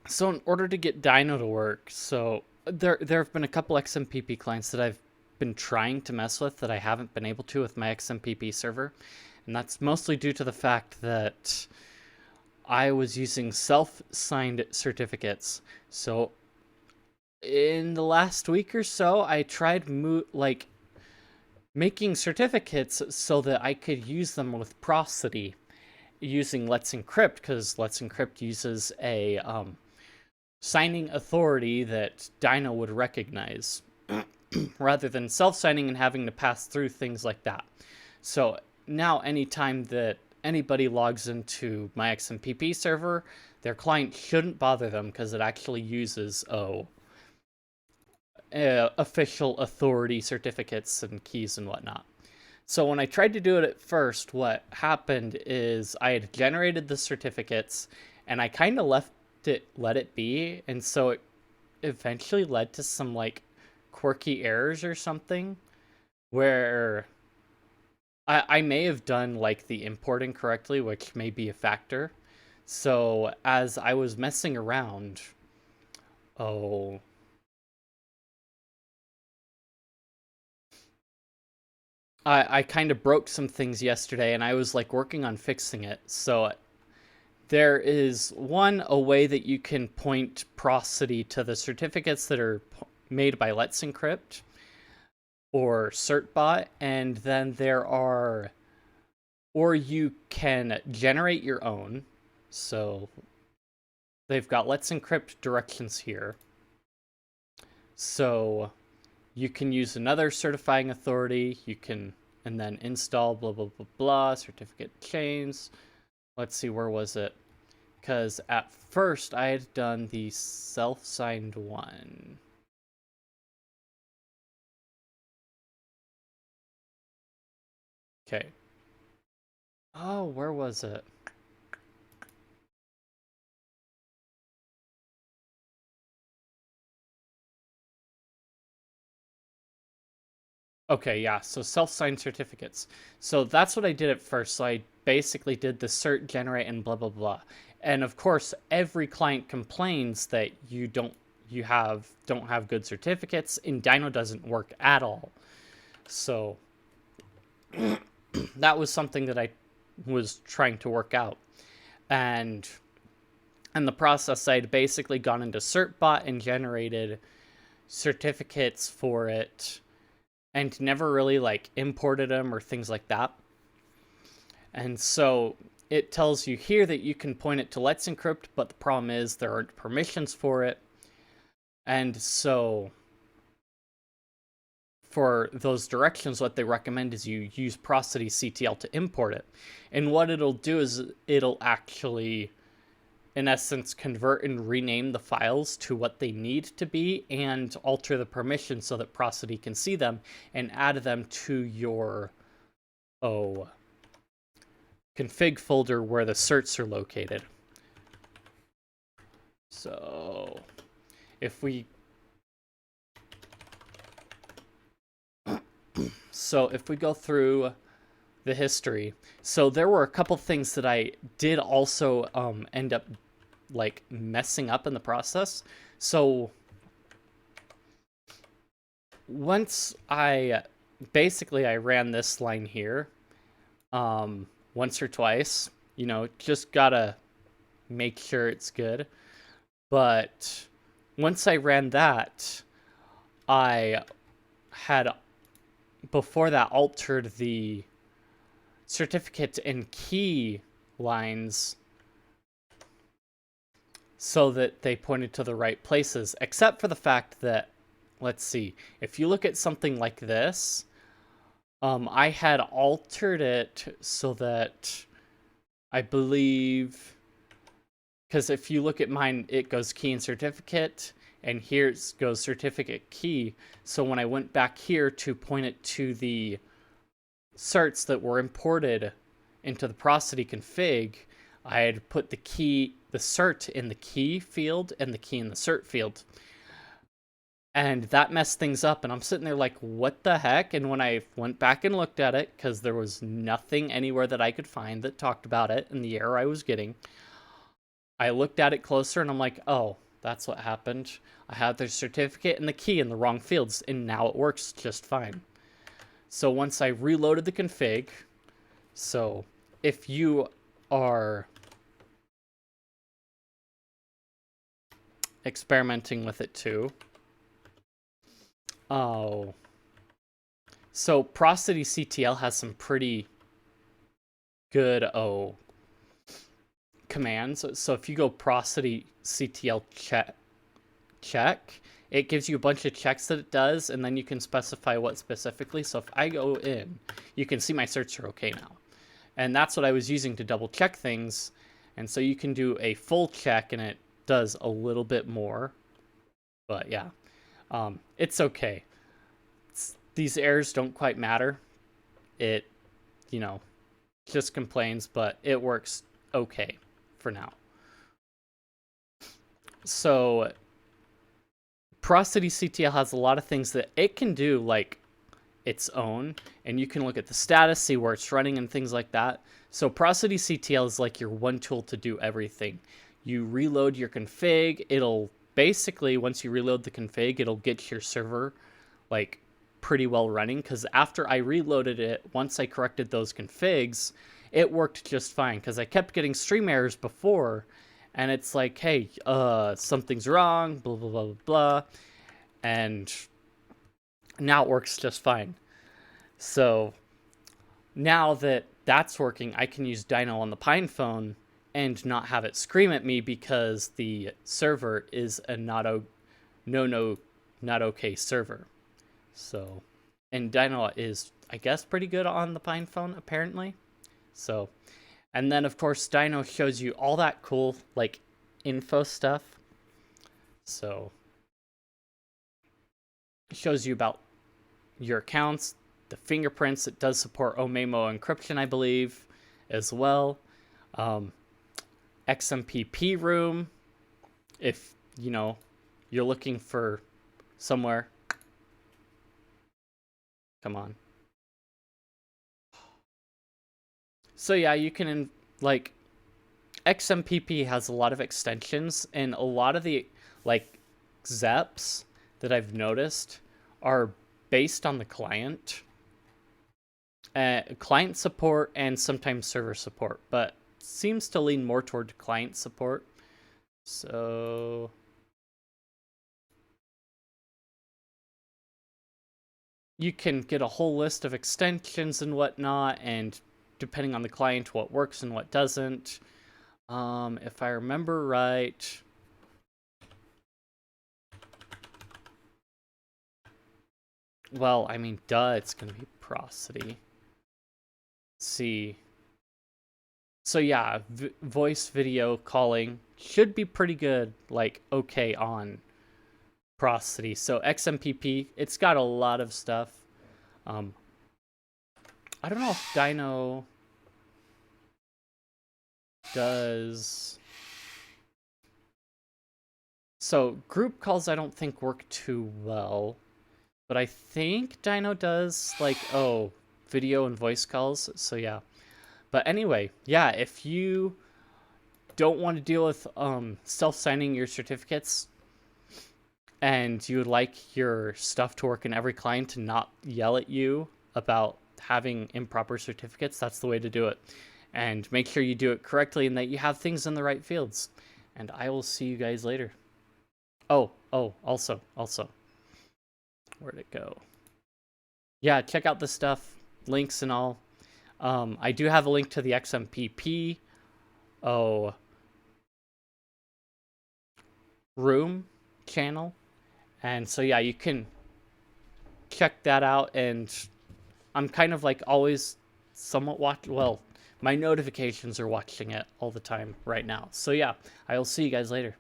So in order to get Dino to work, so there have been a couple XMPP clients that I've been trying to mess with that I haven't been able to with my XMPP server, and that's mostly due to the fact that I was using self-signed certificates. So in the last week or so, I tried making certificates so that I could use them with Prosody using Let's Encrypt, because Let's Encrypt uses a signing authority that Dino would recognize rather than self-signing and having to pass through things like that. So now anytime that anybody logs into my XMPP server, their client shouldn't bother them because it actually uses official authority certificates and keys and whatnot. So when I tried to do it at first, what happened is I had generated the certificates and I kind of let it be, and so it eventually led to some like quirky errors or something where I may have done like the importing correctly, which may be a factor. So as I was messing around, oh, I kind of broke some things yesterday and I was like working on fixing it. So there is a way that you can point Prosody to the certificates that are made by Let's Encrypt or CertBot, and then or you can generate your own. So they've got Let's Encrypt directions here. So you can use another certifying authority. You can, and then install blah, blah, blah, blah, certificate chains. Let's see, where was it? Because at first I had done the self-signed one. Okay. Oh, where was it? Okay, yeah, so self-signed certificates. So that's what I did at first. So I basically did the cert generate and blah blah blah. And of course, every client complains that don't have good certificates, and Dino doesn't work at all. So that was something that I was trying to work out. And in the process, I'd basically gone into CertBot and generated certificates for it and never really like imported them or things like that. And so it tells you here that you can point it to Let's Encrypt, but the problem is there aren't permissions for it. And so for those directions, what they recommend is you use Prosody CTL to import it. And what it'll do is it'll actually, in essence, convert and rename the files to what they need to be and alter the permissions so that Prosody can see them and add them to your config folder where the certs are located. So if we go through the history, so there were a couple things that I did also end up like messing up in the process. So once I ran this line here once or twice, just gotta make sure it's good. But once I ran that, I had before that altered the certificate and key lines so that they pointed to the right places, except for the fact that, let's see, if you look at something like this, I had altered it so that I believe, because if you look at mine, it goes key and certificate, and here it goes certificate key. So when I went back here to point it to the certs that were imported into the Prosody config, I had put the cert in the key field and the key in the cert field. And that messed things up, and I'm sitting there like, what the heck? And when I went back and looked at it, because there was nothing anywhere that I could find that talked about it and the error I was getting, I looked at it closer and I'm like, oh, that's what happened. I had the certificate and the key in the wrong fields, and now it works just fine. So once I reloaded the config, so if you are experimenting with it too, oh, so Prosody CTL has some pretty good commands. So if you go Prosody CTL check, it gives you a bunch of checks that it does, and then you can specify what specifically. So if I go in, you can see my certs are okay now. And that's what I was using to double check things. And so you can do a full check and it does a little bit more. But yeah, it's okay. These errors don't quite matter. It, just complains, but it works okay for now. So Prosody CTL has a lot of things that it can do like its own, and you can look at the status, see where it's running and things like that. So Prosody CTL is like your one tool to do everything. You reload your config, it'll basically, once you reload the config, it'll get your server like pretty well running, because after I reloaded it, once I corrected those configs, it worked just fine, because I kept getting stream errors before, and it's like, hey, something's wrong, blah, blah, blah, blah, and now it works just fine. So now that that's working, I can use Dino on the Pine phone and not have it scream at me because the server is a not okay server. So, and Dino is, I guess, pretty good on the Pine phone, apparently. So, and then of course Dino shows you all that cool like info stuff. So it shows you about your accounts, the fingerprints. It does support OMEMO encryption, I believe, as well. XMPP room, if you're looking for somewhere. Come on. So yeah, you can like XMPP has a lot of extensions, and a lot of the like XEPs that I've noticed are based on the client. Client support and sometimes server support, but seems to lean more toward client support. So you can get a whole list of extensions and whatnot, and depending on the client, what works and what doesn't. If I remember right, well, I mean, duh, it's gonna be Prosody. Let's see. So yeah, voice video calling should be pretty good, like okay on Prosody. So XMPP, it's got a lot of stuff. I don't know if Dino does. So group calls I don't think work too well, but I think Dino does like, video and voice calls. So yeah. But anyway, yeah, if you don't want to deal with self-signing your certificates and you would like your stuff to work in every client and not yell at you about having improper certificates, that's the way to do it. And make sure you do it correctly and that you have things in the right fields. And I will see you guys later. Also. Where'd it go? Yeah, check out the stuff, links and all. I do have a link to the XMPP room channel. And so yeah, you can check that out, and I'm kind of like always somewhat my notifications are watching it all the time right now. So yeah, I will see you guys later.